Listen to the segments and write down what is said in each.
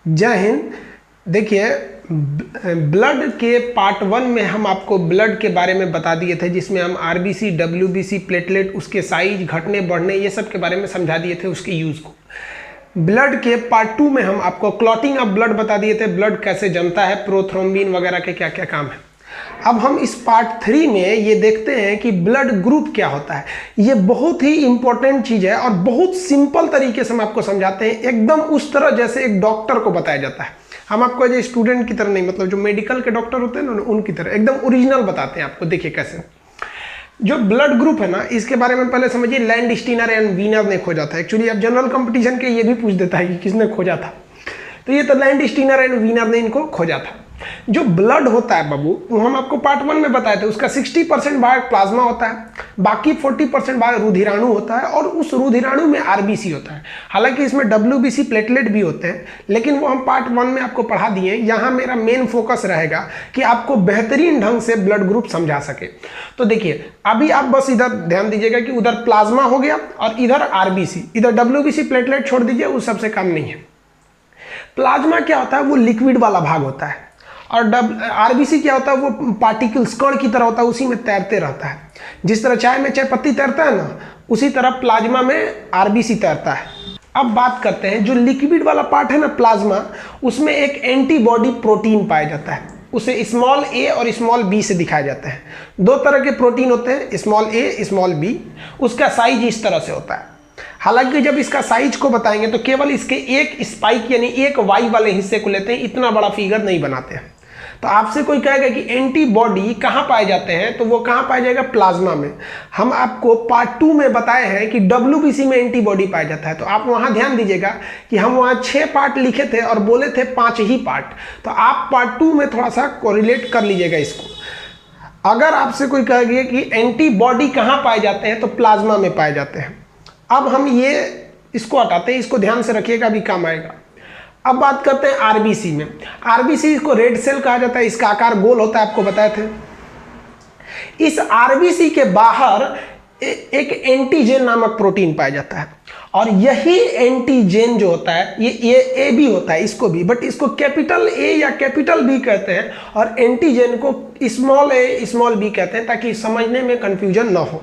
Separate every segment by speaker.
Speaker 1: जय हिंद। देखिए, ब्लड के पार्ट 1 में हम आपको ब्लड के बारे में बता दिए थे, जिसमें हम आरबीसी, डब्ल्यूबीसी, प्लेटलेट, उसके साइज घटने बढ़ने ये सब के बारे में समझा दिए थे, उसके यूज़ को। ब्लड के पार्ट 2 में हम आपको क्लॉटिंग ऑफ ब्लड बता दिए थे, ब्लड कैसे जमता है, प्रोथ्रोम्बिन वगैरह के क्या क्या काम है। अब हम इस पार्ट 3 में ये देखते हैं कि ब्लड ग्रुप क्या होता है। ये बहुत ही इंपॉर्टेंट चीज़ है और बहुत सिंपल तरीके से हम आपको समझाते हैं, एकदम उस तरह जैसे एक डॉक्टर को बताया जाता है। हम आपको एज ए स्टूडेंट की तरह नहीं, मतलब जो मेडिकल के डॉक्टर होते हैं ना, उनकी तरह एकदम ओरिजिनल बताते हैं आपको। देखिए कैसे जो ब्लड ग्रुप है ना, इसके बारे में पहले समझिए। लैंडस्टीनर एंड वीनर ने खोजा था। एक्चुअली अब जनरल कंपटीशन के ये भी पूछ देता है कि किसने खोजा था, तो ये तो लैंडस्टीनर एंड वीनर ने इनको खोजा था। जो ब्लड होता है बाबू, वो हम आपको पार्ट 1 में बताए थे, उसका 60% भाग प्लाज्मा होता है, बाकी 40% भाग रुधिराणु होता है, और उस रुधिराणु में आरबीसी होता है। हालांकि इसमें डब्ल्यूबीसी, प्लेटलेट भी होते हैं, लेकिन वो हम पार्ट 1 में आपको पढ़ा दिए। यहाँ मेरा मेन फोकस रहेगा कि आपको बेहतरीन ढंग से ब्लड ग्रुप समझा सके। तो देखिए, अभी आप बस इधर ध्यान दीजिएगा कि उधर प्लाज्मा हो गया और इधर आरबीसी, इधर डब्ल्यूबीसी, प्लेटलेट छोड़ दीजिए, उस सबसे काम नहीं है। प्लाज्मा क्या होता है? वो लिक्विड वाला भाग होता है, और आरबीसी क्या होता है? वो पार्टिकल्स, कण की तरह होता है, उसी में तैरते रहता है। जिस तरह चाय में चाय पत्ती तैरता है ना, उसी तरह प्लाज्मा में आरबीसी तैरता है। अब बात करते हैं जो लिक्विड वाला पार्ट है ना प्लाज्मा, उसमें एक एंटीबॉडी प्रोटीन पाया जाता है। उसे स्मॉल ए और स्मॉल बी से दिखाया जाता है। दो तरह के प्रोटीन होते हैं, स्मॉल ए, स्मॉल बी। उसका साइज इस तरह से होता है। हालांकि जब इसका साइज को बताएंगे तो केवल इसके एक स्पाइक यानी एक वाई वाले हिस्से को लेते हैं, इतना बड़ा फिगर नहीं बनाते हैं। तो आपसे कोई कहेगा कि एंटीबॉडी कहाँ पाए जाते हैं, तो वो कहाँ पाया जाएगा? प्लाज्मा में। हम आपको पार्ट 2 में बताए हैं कि डब्ल्यूबीसी में एंटीबॉडी पाया जाता है। तो आप वहाँ ध्यान दीजिएगा कि हम वहाँ 6 पार्ट लिखे थे और बोले थे 5 ही पार्ट। तो आप पार्ट 2 में थोड़ा सा कोरिलेट कर लीजिएगा इसको। अगर आपसे कोई कहेगा कि एंटीबॉडी कहाँ पाए जाते हैं, तो प्लाज्मा में पाए जाते हैं। अब हम ये इसको हटाते हैं, इसको ध्यान से रखिएगा, अभी काम आएगा। अब बात करते हैं आरबीसी में। आरबीसी को रेड सेल कहा जाता है, इसका आकार गोल होता है, आपको बताए थे। इस आरबीसी के बाहर एक एंटीजन नामक प्रोटीन पाया जाता है, और यही एंटीजन जो होता है ये ए बी होता है, इसको भी, बट इसको कैपिटल ए या कैपिटल बी कहते हैं, और एंटीजन को स्मॉल ए स्मॉल बी कहते हैं, ताकि समझने में कंफ्यूजन ना हो।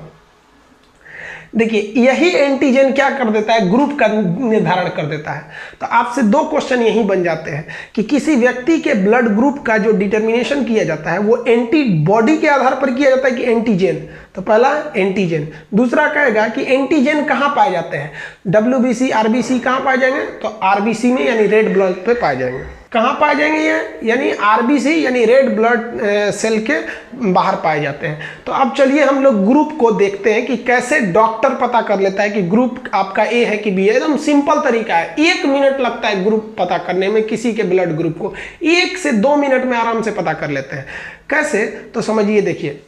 Speaker 1: देखिए, यही एंटीजन क्या कर देता है? ग्रुप का निर्धारण कर देता है। तो आपसे 2 क्वेश्चन यही बन जाते हैं कि किसी व्यक्ति के ब्लड ग्रुप का जो डिटर्मिनेशन किया जाता है वो एंटीबॉडी के आधार पर किया जाता है कि एंटीजन? तो पहला एंटीजन। दूसरा कहेगा कि एंटीजन कहाँ पाए जाते हैं? डब्ल्यूबीसी, आरबीसी कहाँ पाए जाएंगे? तो आरबीसी में यानी रेड ब्लड पे पाए जाएंगे। कहाँ पाए जाएंगे ये? यानी आरबीसी यानी रेड ब्लड सेल के बाहर पाए जाते हैं। तो अब चलिए हम लोग ग्रुप को देखते हैं कि कैसे डॉक्टर पता कर लेता है कि ग्रुप आपका ए है कि बी है। एकदम सिंपल तरीका है, 1 मिनट लगता है ग्रुप पता करने में। किसी के ब्लड ग्रुप को 1 से 2 मिनट में आराम से पता कर लेते हैं। कैसे? तो समझिए, देखिए,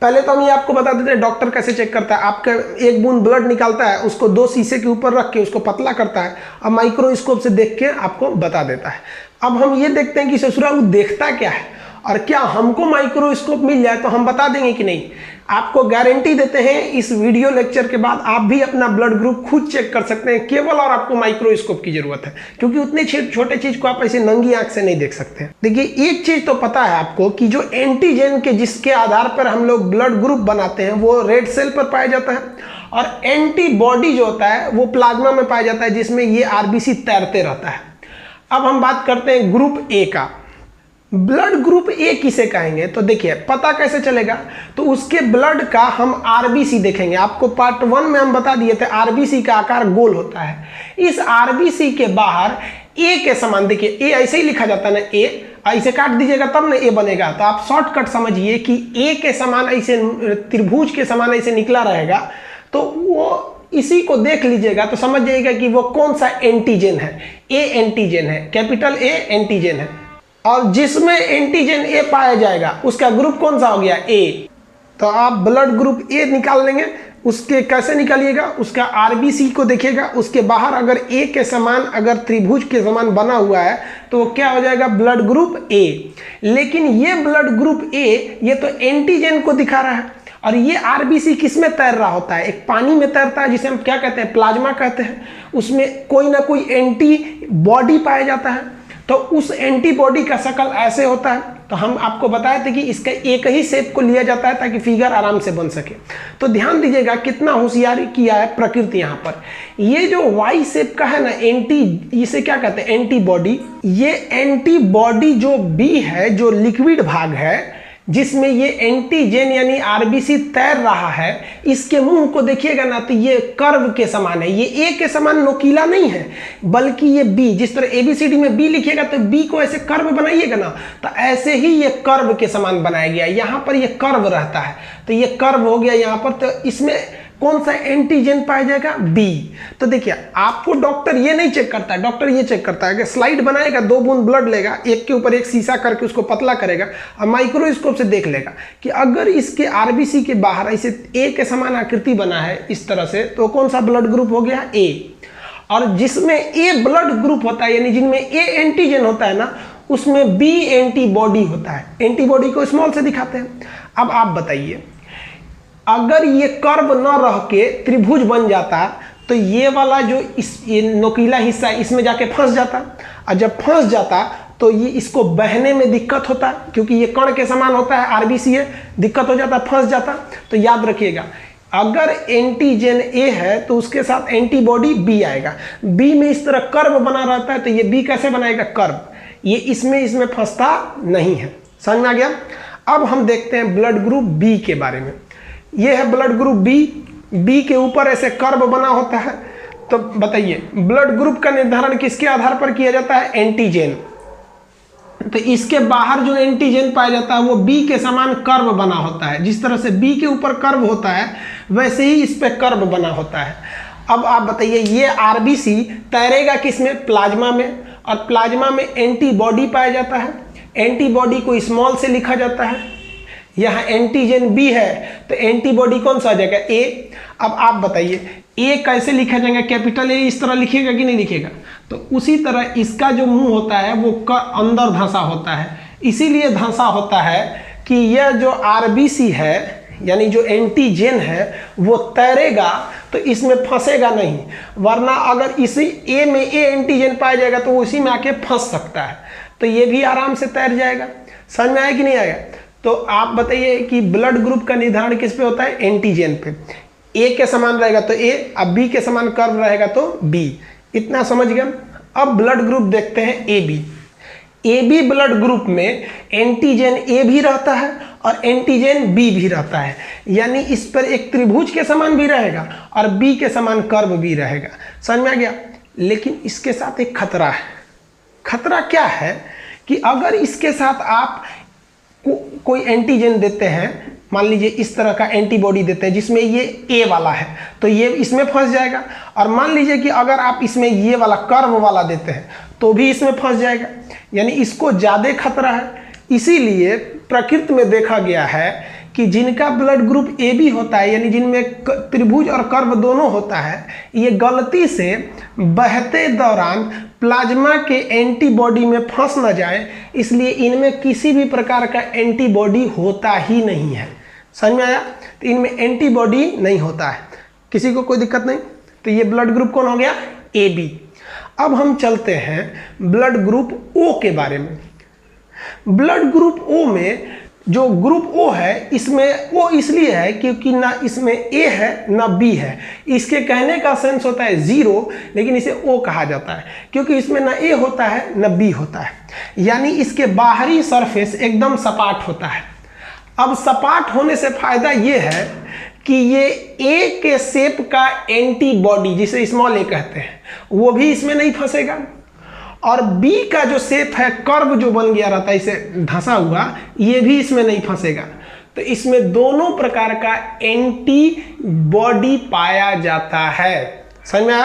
Speaker 1: पहले तो हम ये आपको बता देते हैं डॉक्टर कैसे चेक करता है। आपका 1 बूंद ब्लड निकालता है, उसको 2 शीशे के ऊपर रख के उसको पतला करता है, अब माइक्रोस्कोप से देख के आपको बता देता है। अब हम ये देखते हैं कि ससुरा वो देखता क्या है, और क्या हमको माइक्रोस्कोप मिल जाए तो हम बता देंगे कि नहीं। आपको गारंटी देते हैं इस वीडियो लेक्चर के बाद आप भी अपना ब्लड ग्रुप खुद चेक कर सकते हैं, केवल और आपको माइक्रोस्कोप की जरूरत है, क्योंकि उतने छोटे चीज को आप ऐसे नंगी आंख से नहीं देख सकते। देखिए, एक चीज तो पता है आपको कि जो एंटीजन के जिसके आधार पर हम लोग ब्लड ग्रुप बनाते हैं वो रेड सेल पर पाया जाता है, और एंटीबॉडी जो होता है वो प्लाज्मा में पाया जाता है, जिसमें ये आरबीसी तैरते रहता है। अब हम बात करते हैं ग्रुप ए का। ब्लड ग्रुप ए किसे कहेंगे? तो देखिए, पता कैसे चलेगा? तो उसके ब्लड का हम आरबीसी देखेंगे। आपको पार्ट 1 में हम बता दिए थे आरबीसी का आकार गोल होता है। इस आरबीसी के बाहर ए के समान, देखिए ए ऐसे ही लिखा जाता है ना, ए ऐसे काट दीजिएगा तब ना ए बनेगा। तो आप शॉर्टकट समझिए कि ए के समान ऐसे त्रिभुज के समान ऐसे निकला रहेगा, तो वो इसी को देख लीजिएगा तो समझ जाइएगा कि वो कौन सा एंटीजन है। ए एंटीजन है, कैपिटल ए एंटीजन है, और जिसमें एंटीजन ए पाया जाएगा उसका ग्रुप कौन सा हो गया? ए। तो आप ब्लड ग्रुप ए निकाल लेंगे। उसके कैसे निकालिएगा? उसका आरबीसी को देखिएगा, उसके बाहर अगर ए के समान, अगर त्रिभुज के समान बना हुआ है तो क्या हो जाएगा? ब्लड ग्रुप ए। लेकिन ये ब्लड ग्रुप ए ये तो एंटीजन को दिखा रहा है, और ये आरबीसी किस में तैर रहा होता है? एक पानी में तैरता है जिसे हम क्या कहते हैं? प्लाज्मा कहते हैं। उसमें कोई ना कोई एंटीबॉडी पाया जाता है, तो उस एंटीबॉडी का शक्ल ऐसे होता है। तो हम आपको बताए थे कि इसका एक ही शेप को लिया जाता है ताकि फिगर आराम से बन सके। तो ध्यान दीजिएगा कितना होशियारी किया है प्रकृति यहाँ पर। ये जो वाई शेप का है ना, इसे क्या कहते हैं? एंटीबॉडी। ये एंटीबॉडी जो बी है, जो लिक्विड भाग है जिसमें ये एंटीजन यानी आरबीसी तैर रहा है, इसके मुंह को देखिएगा ना तो ये कर्व के समान है। ये ए के समान नोकीला नहीं है, बल्कि ये बी, जिस तरह एबीसीडी में बी लिखिएगा तो बी को ऐसे कर्व बनाइएगा ना, तो ऐसे ही ये कर्व के समान बनाया गया है। यहाँ पर ये कर्व रहता है, तो ये कर्व हो गया यहाँ पर। तो इसमें कौन सा एंटीजन पाया जाएगा? बी। तो देखिए आपको डॉक्टर ये नहीं चेक करता है, डॉक्टर ये चेक करता है कि स्लाइड बनाएगा, 2 बूंद ब्लड लेगा, एक के ऊपर एक शीशा करके उसको पतला करेगा और माइक्रोस्कोप से देख लेगा कि अगर इसके आरबीसी के बाहर ऐसे ए के समान आकृति बना है इस तरह से, तो कौन सा ब्लड ग्रुप हो गया? ए। और जिसमें ए ब्लड ग्रुप होता है यानी जिनमें ए एंटीजन होता है ना, उसमें बी एंटीबॉडी होता है। एंटीबॉडी को स्मॉल से दिखाते हैं। अब आप बताइए, अगर ये कर्व न रह के त्रिभुज बन जाता तो ये वाला जो ये नोकीला हिस्सा है इसमें जाके फंस जाता, और जब फंस जाता तो ये इसको बहने में दिक्कत होता, क्योंकि ये कण के समान होता है, आरबीसी है, दिक्कत हो जाता, फंस जाता। तो याद रखिएगा, अगर एंटीजन ए है तो उसके साथ एंटीबॉडी बी आएगा। बी में इस तरह कर्व बना रहता है, तो ये बी कैसे बनाएगा? कर्व। ये इसमें फंसता नहीं है। समझ में आ गया? अब हम देखते हैं ब्लड ग्रुप बी के बारे में। ये है ब्लड ग्रुप बी। बी के ऊपर ऐसे कर्व बना होता है। तो बताइए, ब्लड ग्रुप का निर्धारण किसके आधार पर किया जाता है? एंटीजन। तो इसके बाहर जो एंटीजन पाया जाता है वो बी के समान कर्व बना होता है। जिस तरह से बी के ऊपर कर्व होता है वैसे ही इस पे कर्व बना होता है। अब आप बताइए, ये आरबीसी तैरेगा किसमें? प्लाज्मा में। और प्लाज्मा में एंटीबॉडी पाया जाता है। एंटीबॉडी को स्मॉल से लिखा जाता है। यहाँ एंटीजन बी है तो एंटीबॉडी कौन सा आ जाएगा? ए। अब आप बताइए, ए कैसे लिखा जाएगा? कैपिटल ए इस तरह लिखेगा कि नहीं लिखेगा? तो उसी तरह इसका जो मुंह होता है वो अंदर धंसा होता है। इसीलिए धंसा होता है कि यह जो आरबीसी है यानी जो एंटीजन है वो तैरेगा तो इसमें फंसेगा नहीं, वरना अगर इसी ए में ए एंटीजन पाया जाएगा तो वो इसी में आके फंस सकता है। तो ये भी आराम से तैर जाएगा। समझ में आया कि नहीं आया? तो आप बताइए कि ब्लड ग्रुप का निर्धारण किस पे होता है? एंटीजन पे। ए के समान रहेगा तो ए, अब बी के समान कर्व रहेगा तो बी। इतना समझ गए? अब ब्लड ग्रुप देखते हैं A B. A B blood group में एंटीजन ए भी रहता है और एंटीजन बी भी रहता है, यानी इस पर एक त्रिभुज के समान भी रहेगा और बी के समान कर्व भी रहेगा। समझ में आ गया? लेकिन इसके साथ एक खतरा है। खतरा क्या है कि अगर इसके साथ आप कोई एंटीजन देते हैं, मान लीजिए इस तरह का एंटीबॉडी देते हैं जिसमें ये ए वाला है, तो ये इसमें फंस जाएगा। और मान लीजिए कि अगर आप इसमें ये वाला कर्व वाला देते हैं तो भी इसमें फंस जाएगा, यानी इसको ज़्यादा खतरा है। इसीलिए प्रकृति में देखा गया है कि जिनका ब्लड ग्रुप ए बी होता है यानी जिनमें त्रिभुज और कर्व दोनों होता है, ये गलती से बहते दौरान प्लाज्मा के एंटीबॉडी में फंस न जाए, इसलिए इनमें किसी भी प्रकार का एंटीबॉडी होता ही नहीं है। समझ में आया? तो इनमें एंटीबॉडी नहीं होता है, किसी को कोई दिक्कत नहीं। तो ये ब्लड ग्रुप कौन हो गया? A B. अब हम चलते हैं ब्लड ग्रुप ओ के बारे में। ब्लड ग्रुप ओ में जो ग्रुप ओ है, इसमें ओ इसलिए है क्योंकि ना इसमें ए है ना बी है। इसके कहने का सेंस होता है 0, लेकिन इसे ओ कहा जाता है क्योंकि इसमें ना ए होता है ना बी होता है, यानी इसके बाहरी सरफेस एकदम सपाट होता है। अब सपाट होने से फायदा ये है कि ये ए के शेप का एंटीबॉडी, जिसे स्मॉल ए कहते हैं, वो भी इसमें नहीं फंसेगा। और बी का जो शेप है, कर्व जो बन गया रहता है इसे धंसा हुआ, ये भी इसमें नहीं फंसेगा। तो इसमें दोनों प्रकार का एंटीबॉडी पाया जाता है। समझ में आया?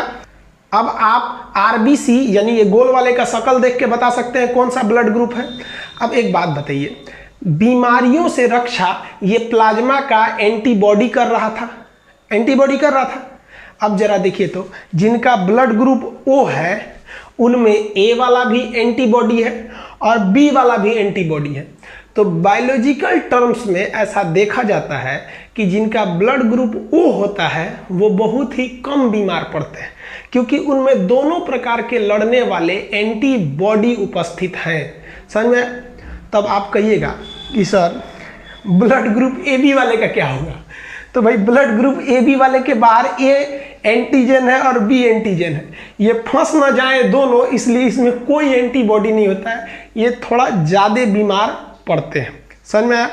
Speaker 1: अब आप आरबीसी यानी ये गोल वाले का शक्ल देख के बता सकते हैं कौन सा ब्लड ग्रुप है। अब एक बात बताइए, बीमारियों से रक्षा ये प्लाज्मा का एंटीबॉडी कर रहा था, एंटीबॉडी कर रहा था। अब जरा देखिए तो, जिनका ब्लड ग्रुप ओ है उनमें ए वाला भी एंटीबॉडी है और बी वाला भी एंटीबॉडी है। तो बायोलॉजिकल टर्म्स में ऐसा देखा जाता है कि जिनका ब्लड ग्रुप ओ होता है वो बहुत ही कम बीमार पड़ते हैं, क्योंकि उनमें दोनों प्रकार के लड़ने वाले एंटीबॉडी उपस्थित हैं। समझ में? तब आप कहिएगा कि sir blood group A B वाले का क्या होगा? तो भाई ब्लड ग्रुप ए बी वाले के बाहर ए एंटीजन है और बी एंटीजन है, ये फंस ना जाए दोनों, इसलिए इसमें कोई एंटीबॉडी नहीं होता है, ये थोड़ा ज़्यादा बीमार पड़ते हैं। समझ में आया?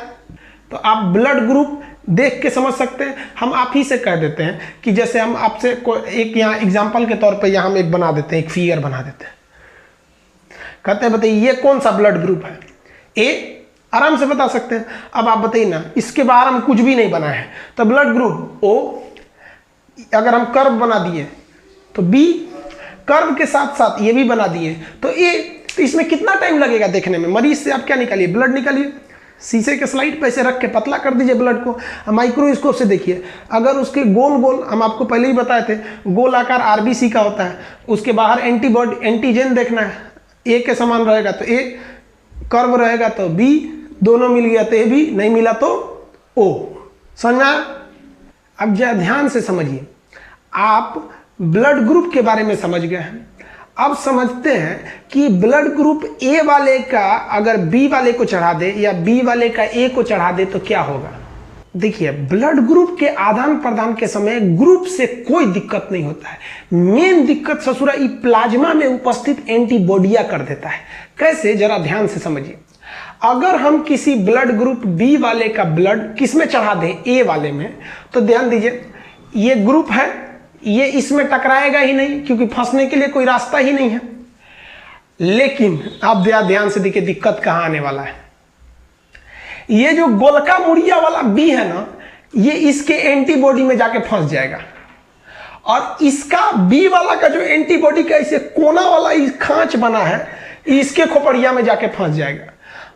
Speaker 1: तो आप ब्लड ग्रुप देख के समझ सकते हैं। हम आप ही से कह देते हैं कि जैसे हम आपसे एक यहाँ एग्जाम्पल के तौर पे यहाँ हम एक बना देते हैं, एक फिगर बना देते हैं, कहते हैं बताइए ये कौन सा ब्लड ग्रुप है? ए, आराम से बता सकते हैं। अब आप बताइए ना, इसके बाहर हम कुछ भी नहीं बनाए हैं, तो ब्लड ग्रुप ओ, अगर हम कर्व बना दिए तो बी, कर्व के साथ साथ ये भी बना दिए तो ए, तो इसमें कितना टाइम लगेगा देखने में? मरीज से आप क्या निकालिए? ब्लड निकालिए, शीशे के स्लाइड पे ऐसे रख के पतला कर दीजिए ब्लड को, माइक्रोस्कोप से देखिए, अगर उसके गोल गोल, हम आपको पहले ही बताए थे, गोल आकार आरबीसी का होता है, उसके बाहर एंटीबॉडी एंटीजन देखना है, ए के समान रहेगा तो ए, कर्व रहेगा तो बी, दोनों मिल गया तो ए बी, नहीं मिला तो ओ। समझ में आया? अब जरा ध्यान से समझिए, आप ब्लड ग्रुप के बारे में समझ गए हैं, अब समझते हैं कि ब्लड ग्रुप ए वाले का अगर बी वाले को चढ़ा दे या बी वाले का ए को चढ़ा दे तो क्या होगा। देखिए, ब्लड ग्रुप के आदान प्रदान के समय ग्रुप से कोई दिक्कत नहीं होता है, मेन दिक्कत ससुरा ई प्लाज्मा में उपस्थित एंटीबॉडियां कर देता है। कैसे, जरा ध्यान से समझिए। अगर हम किसी ब्लड ग्रुप बी वाले का ब्लड किस में चढ़ा दें, ए वाले में, तो ध्यान दीजिए, ये ग्रुप है, ये इसमें टकराएगा ही नहीं क्योंकि फंसने के लिए कोई रास्ता ही नहीं है। लेकिन आप ध्यान से देखिए दिक्कत कहां आने वाला है। ये जो गोलका मुड़िया वाला बी है ना, ये इसके एंटीबॉडी में जाके फंस जाएगा, और इसका बी वाला का जो एंटीबॉडी का इसे कोना वाला खांच बना है, इसके खोपड़िया में जाके फंस जाएगा।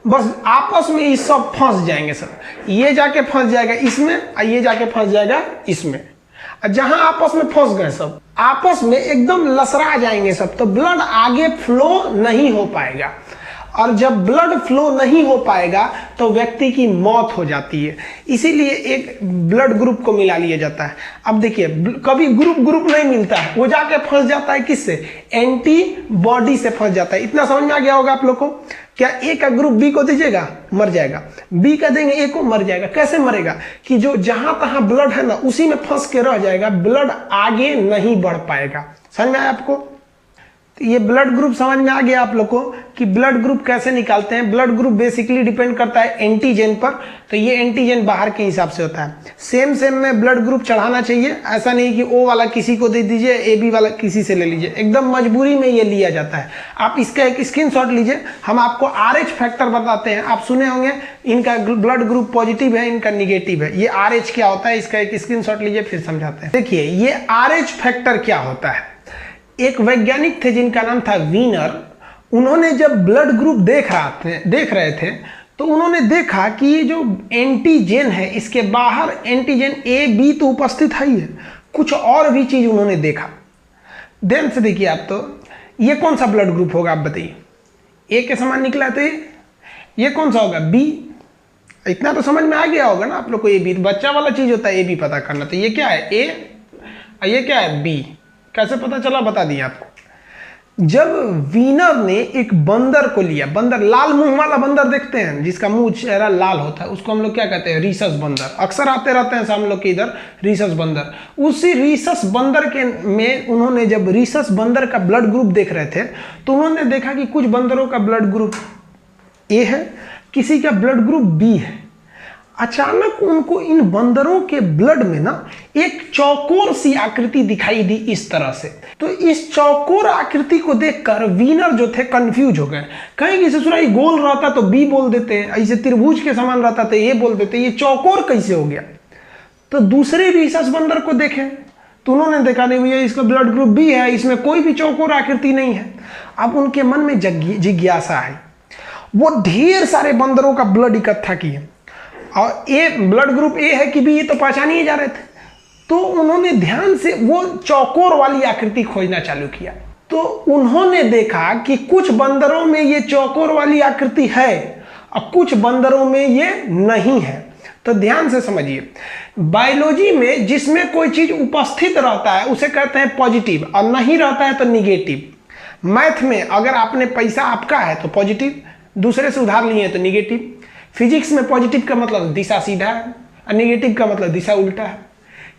Speaker 1: बस आपस में ये सब फंस जाएंगे सर, ये जाके फंस जाएगा इसमें और ये जाके फंस जाएगा इसमें। जहां आपस में फंस गए सब, आपस में एकदम लसरा जाएंगे सब, तो ब्लड आगे फ्लो नहीं हो पाएगा, और जब ब्लड फ्लो नहीं हो पाएगा तो व्यक्ति की मौत हो जाती है। इसीलिए एक ब्लड ग्रुप को मिला लिया जाता है। अब देखिए, कभी ग्रुप नहीं मिलता है, वो जाके फंस जाता है किससे? एंटीबॉडी से फंस जाता है। इतना समझ में आ गया होगा आप लोग को। क्या ए का ग्रुप बी को दीजिएगा, मर जाएगा, बी का देंगे ए को, मर जाएगा। कैसे मरेगा? कि जो जहां तहां ब्लड है ना, उसी में फंस के रह जाएगा, ब्लड आगे नहीं बढ़ पाएगा। समझ में आया आपको? तो ये ब्लड ग्रुप समझ में आ गया आप लोग को कि ब्लड ग्रुप कैसे निकालते हैं। ब्लड ग्रुप बेसिकली डिपेंड करता है एंटीजन पर, तो ये एंटीजन बाहर के हिसाब से होता है। सेम में ब्लड ग्रुप चढ़ाना चाहिए, ऐसा नहीं कि ओ वाला किसी को दे दीजिए, ए बी वाला किसी से ले लीजिए, एकदम मजबूरी में ये लिया जाता है। आप इसका एक स्क्रीनशॉट लीजिए, हम आपको RH फैक्टर बताते हैं। आप सुने होंगे इनका ब्लड ग्रुप पॉजिटिव है, इनका निगेटिव है। ये RH क्या होता है, इसका एक स्क्रीनशॉट लीजिए, फिर समझाते हैं। देखिए, ये RH फैक्टर क्या होता है। एक वैज्ञानिक थे जिनका नाम था वीनर, उन्होंने जब ब्लड ग्रुप देख रहे थे तो उन्होंने देखा कि ये जो एंटीजन है, इसके बाहर एंटीजन ए बी तो उपस्थित है ही है, कुछ और भी चीज उन्होंने देखा। ध्यान से देखिए आप, तो ये कौन सा ब्लड ग्रुप होगा आप बताइए? ए के समान निकला तो ये कौन सा होगा? बी। इतना तो समझ में आ गया होगा ना आप लोग को। ए बी बच्चा वाला चीज होता है, ए बी पता करना। तो ये क्या है? ए, और ये क्या है? बी। कैसे पता चला, बता दिया आपको। जब वीनर ने एक बंदर को लिया, बंदर, लाल मुंह वाला बंदर देखते हैं जिसका मुंह चेहरा लाल होता है, उसको हम लोग क्या कहते हैं? रीसस बंदर। अक्सर आते रहते हैं हम लोग के इधर रीसस बंदर। उसी रीसस बंदर के में उन्होंने जब रीसस बंदर का ब्लड ग्रुप देख रहे थे तो उन्होंने देखा कि कुछ बंदरों का ब्लड ग्रुप ए है, किसी का ब्लड ग्रुप बी है। अचानक उनको इन बंदरों के ब्लड में ना एक चौकोर सी आकृति दिखाई दी इस तरह से। तो इस चौकोर आकृति को देखकर वीनर जो थे कंफ्यूज हो गए। कहीं कि ससुरा ये गोल रहता तो बी बोल देते, ऐसे त्रिभुज के समान रहता तो ये बोल देते, ये चौकोर कैसे हो गया? तो दूसरे रीसस बंदर को देखे तो उन्होंने देखा, नहीं भैया इसका ब्लड ग्रुप बी है, इसमें कोई भी चौकोर आकृति नहीं है। अब उनके मन में जिज्ञासा है, वो ढेर सारे बंदरों का ब्लड इकट्ठा किए और ए ब्लड ग्रुप ए है कि बी, ये तो पहचान ही जा रहे थे। तो उन्होंने ध्यान से वो चौकोर वाली आकृति खोजना चालू किया। तो उन्होंने देखा कि कुछ बंदरों में ये चौकोर वाली आकृति है और कुछ बंदरों में ये नहीं है। तो ध्यान से समझिए, बायोलॉजी में जिसमें कोई चीज उपस्थित रहता है उसे कहते हैं पॉजिटिव और नहीं रहता है तो निगेटिव। मैथ में अगर आपने पैसा आपका है तो पॉजिटिव, दूसरे से उधार लिए तो निगेटिव। फिजिक्स में पॉजिटिव का मतलब दिशा सीधा है और निगेटिव का मतलब दिशा उल्टा है।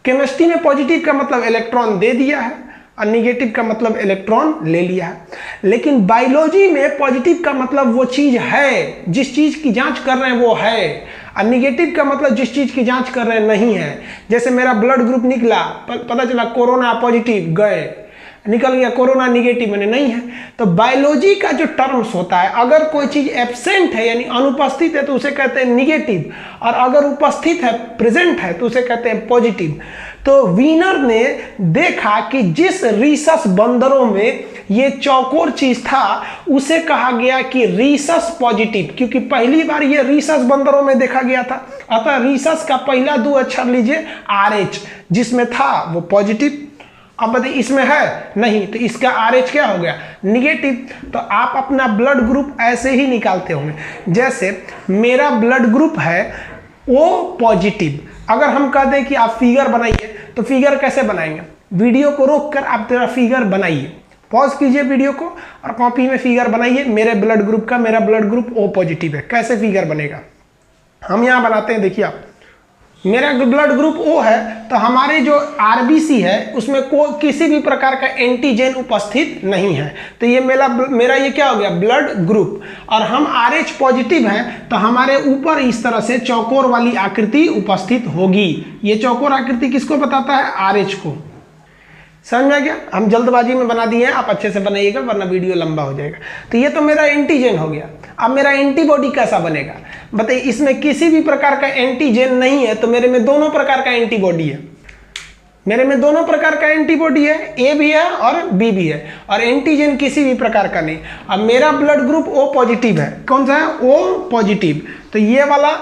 Speaker 1: केमिस्ट्री में पॉजिटिव का मतलब इलेक्ट्रॉन दे दिया है और निगेटिव का मतलब इलेक्ट्रॉन ले लिया है। लेकिन बायोलॉजी में पॉजिटिव का मतलब वो चीज है, जिस चीज की जांच कर रहे हैं वो है, और निगेटिव का मतलब जिस चीज की जांच कर रहे हैं नहीं है। जैसे मेरा ब्लड ग्रुप निकला, पता चला कोरोना पॉजिटिव, गए, निकल गया कोरोना निगेटिव, मैंने नहीं है। तो बायोलॉजी का जो टर्म्स होता है, अगर कोई चीज एब्सेंट है यानी अनुपस्थित है तो उसे कहते हैं निगेटिव, और अगर उपस्थित है प्रेजेंट है तो उसे कहते हैं पॉजिटिव। तो वीनर ने देखा कि जिस रीसस बंदरों में ये चौकोर चीज था उसे कहा गया कि रीसस पॉजिटिव, क्योंकि पहली बार ये रीसस बंदरों में देखा गया था। अतः रीसस का पहला 2 अक्षर लीजिए RH, जिसमें था वो पॉजिटिव। अब बताइए इसमें है नहीं, तो इसका RH क्या हो गया, निगेटिव। तो आप अपना ब्लड ग्रुप ऐसे ही निकालते होंगे, जैसे मेरा ब्लड ग्रुप है O पॉजिटिव। अगर हम कह दें कि आप फिगर बनाइए तो फिगर कैसे बनाएंगे, वीडियो को रोक कर आप तेरा फिगर बनाइए, पॉज कीजिए वीडियो को और कॉपी में फिगर बनाइए मेरे ब्लड ग्रुप का। मेरा ब्लड ग्रुप O पॉजिटिव है, कैसे फिगर बनेगा हम यहाँ बनाते हैं। देखिए आप, मेरा ब्लड ग्रुप O है तो हमारे जो RBC है उसमें किसी भी प्रकार का एंटीजन उपस्थित नहीं है, तो ये मेरा ये क्या हो गया, ब्लड ग्रुप। और हम RH पॉजिटिव हैं तो हमारे ऊपर इस तरह से चौकोर वाली आकृति उपस्थित होगी। ये चौकोर आकृति किसको बताता है, RH को। समझ में आ गया, हम जल्दबाजी में बना दिए हैं, आप अच्छे से बनाइएगा वरना वीडियो लंबा हो जाएगा। तो ये तो मेरा एंटीजन हो गया। अब मेरा एंटीबॉडी कैसा बनेगा, बताइए, इसमें किसी भी प्रकार का एंटीजन नहीं है तो मेरे में दोनों प्रकार का एंटीबॉडी है। मेरे में दोनों प्रकार का एंटीबॉडी है, A भी है और B भी है, और एंटीजन किसी भी प्रकार का नहीं। अब मेरा ब्लड ग्रुप O पॉजिटिव है, कौन सा है, O पॉजिटिव। तो ये वाला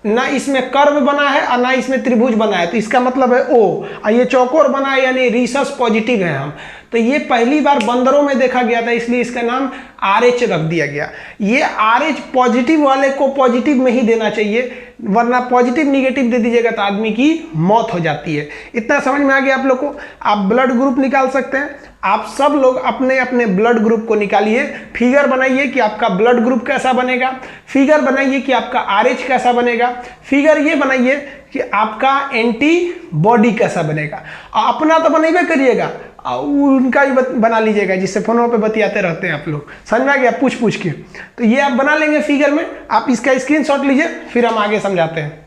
Speaker 1: ना इसमें कर्व बना है और ना इसमें त्रिभुज बना है, तो इसका मतलब है O, और ये चौकोर बना है यानी रीसस पॉजिटिव है हम। तो ये पहली बार बंदरों में देखा गया था, इसलिए इसका नाम RH रख दिया गया। ये RH पॉजिटिव वाले को पॉजिटिव में ही देना चाहिए, वरना पॉजिटिव निगेटिव दे दीजिएगा तो आदमी की मौत हो जाती है। इतना समझ में आ गया आप लोग को। आप ब्लड ग्रुप निकाल सकते हैं। आप सब लोग अपने अपने ब्लड ग्रुप को निकालिए, फिगर बनाइए कि आपका ब्लड ग्रुप कैसा बनेगा, फिगर बनाइए कि आपका RH कैसा बनेगा, फिगर ये बनाइए कि आपका एंटीबॉडी कैसा बनेगा। अपना तो बनाइए करिएगा, उनका ही बना लीजिएगा, जिससे फोनों पे बतियाते रहते हैं आप लोग। समझ में आ गया, पूछ के। तो ये आप बना लेंगे फिगर में, आप इसका स्क्रीनशॉट लीजिए, फिर हम आगे समझाते हैं।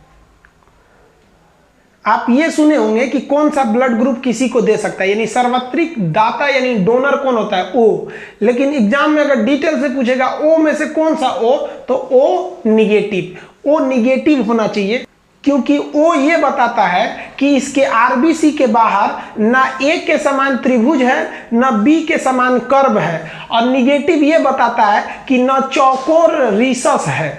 Speaker 1: आप ये सुने होंगे कि कौन सा ब्लड ग्रुप किसी को दे सकता है, यानी सार्वत्रिक दाता यानी डोनर कौन होता है, O। लेकिन एग्जाम में अगर डिटेल से पूछेगा O में से कौन सा O, तो O निगेटिव। O निगेटिव होना चाहिए, क्योंकि O ये बताता है कि इसके RBC के बाहर ना A के समान त्रिभुज है ना B के समान कर्व है, और निगेटिव ये बताता है कि ना चौकोर रीसस है।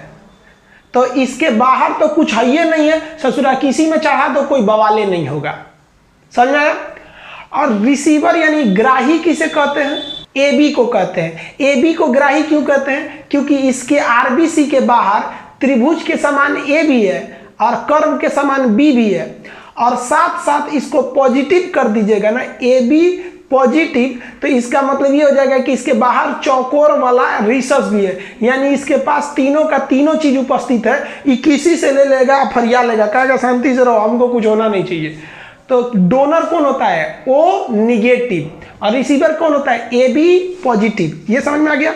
Speaker 1: तो इसके बाहर तो कुछ है ये नहीं है, ससुरा किसी में चढ़ा तो कोई बवाले नहीं होगा। समझ में आया। और रिसीवर यानी ग्राही किसे कहते हैं, AB को कहते हैं। AB को ग्राही क्यों कहते हैं, क्योंकि इसके RBC के बाहर त्रिभुज के समान A भी है और कर्व के समान B भी है, और साथ साथ इसको पॉजिटिव कर दीजिएगा ना, AB पॉजिटिव, तो इसका मतलब ये हो जाएगा कि इसके बाहर चौकोर वाला रीसस भी है, यानी इसके पास तीनों का तीनों चीज उपस्थित है। ये किसी से ले लेगा, फरिया लेगा, कहेगा शांति से रहो, हमको कुछ होना नहीं चाहिए। तो डोनर कौन होता है, O निगेटिव, और रिसीवर कौन होता है, AB पॉजिटिव। ये समझ में आ गया।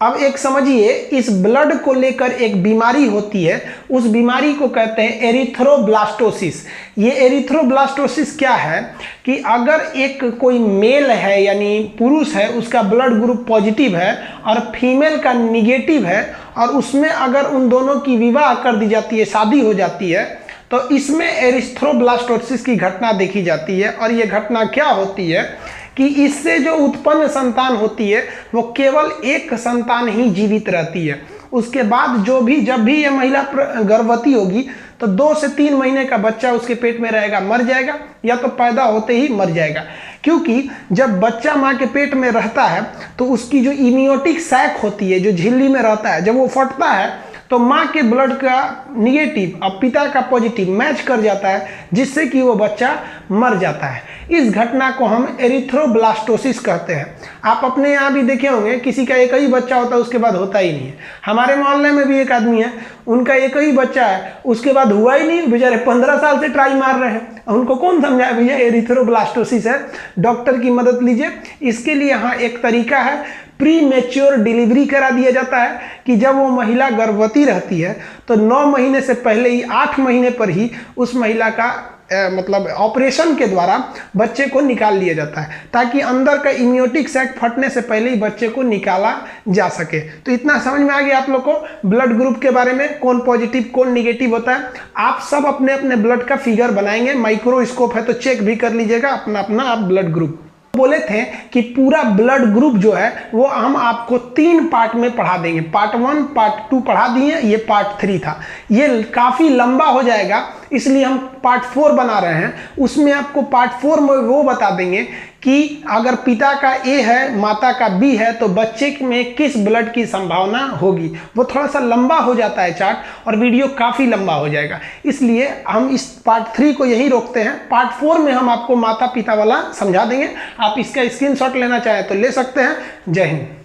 Speaker 1: अब एक समझिए, इस ब्लड को लेकर एक बीमारी होती है, उस बीमारी को कहते हैं एरिथ्रोब्लास्टोसिस। ये एरिथ्रोब्लास्टोसिस क्या है कि अगर एक कोई मेल है यानी पुरुष है, उसका ब्लड ग्रुप पॉजिटिव है और फीमेल का निगेटिव है, और उसमें अगर उन दोनों की विवाह कर दी जाती है, शादी हो जाती है, तो इसमें एरिथ्रोब्लास्टोसिस की घटना देखी जाती है। और ये घटना क्या होती है कि इससे जो उत्पन्न संतान होती है वो केवल एक संतान ही जीवित रहती है। उसके बाद जब भी ये महिला गर्भवती होगी तो 2 से 3 महीने का बच्चा उसके पेट में रहेगा, मर जाएगा, या तो पैदा होते ही मर जाएगा। क्योंकि जब बच्चा माँ के पेट में रहता है तो उसकी जो इम्यूनिटिक सैक होती है, जो झिल्ली में रहता है, जब वो फटता है तो माँ के ब्लड का निगेटिव और पिता का पॉजिटिव मैच कर जाता है, जिससे कि वो बच्चा मर जाता है। इस घटना को हम एरिथ्रोब्लास्टोसिस कहते हैं। आप अपने यहाँ भी देखे होंगे, किसी का एक ही बच्चा होता है उसके बाद होता ही नहीं है। हमारे मोहल्ले में भी एक आदमी है, उनका एक ही बच्चा है, उसके बाद हुआ ही नहीं, बेचारे 15 साल से ट्राई मार रहे हैं। उनको कौन समझाए भैया एरिथ्रोब्लास्टोसिस है, डॉक्टर की मदद लीजिए। इसके लिए यहाँ एक तरीका है, प्री मैच्योर डिलीवरी करा दिया जाता है कि जब वो महिला गर्भवती रहती है तो 9 महीने से पहले ही 8 महीने पर ही उस महिला का मतलब ऑपरेशन के द्वारा बच्चे को निकाल लिया जाता है, ताकि अंदर का इम्यूनिटिक सैक फटने से पहले ही बच्चे को निकाला जा सके। तो इतना समझ में आ गया आप लोग को ब्लड ग्रुप के बारे में, कौन पॉजिटिव कौन निगेटिव होता है। आप सब अपने अपने ब्लड का फिगर बनाएंगे, माइक्रोस्कोप है तो चेक भी कर लीजिएगा अपना अपना आप ब्लड ग्रुप। बोले थे कि पूरा ब्लड ग्रुप जो है वो हम आपको 3 पार्ट में पढ़ा देंगे। पार्ट 1 पार्ट 2 पढ़ा दिए, ये पार्ट 3 था। ये काफ़ी लंबा हो जाएगा, इसलिए हम पार्ट 4 बना रहे हैं। उसमें आपको पार्ट 4 में वो बता देंगे कि अगर पिता का ए है माता का बी है तो बच्चे में किस ब्लड की संभावना होगी। वो थोड़ा सा लंबा हो जाता है चार्ट, और वीडियो काफ़ी लंबा हो जाएगा, इसलिए हम इस पार्ट 3 को यहीं रोकते हैं। पार्ट 4 में हम आपको माता पिता वाला समझा देंगे। आप इसका स्क्रीनशॉट लेना चाहें तो ले सकते हैं। जय हिंद।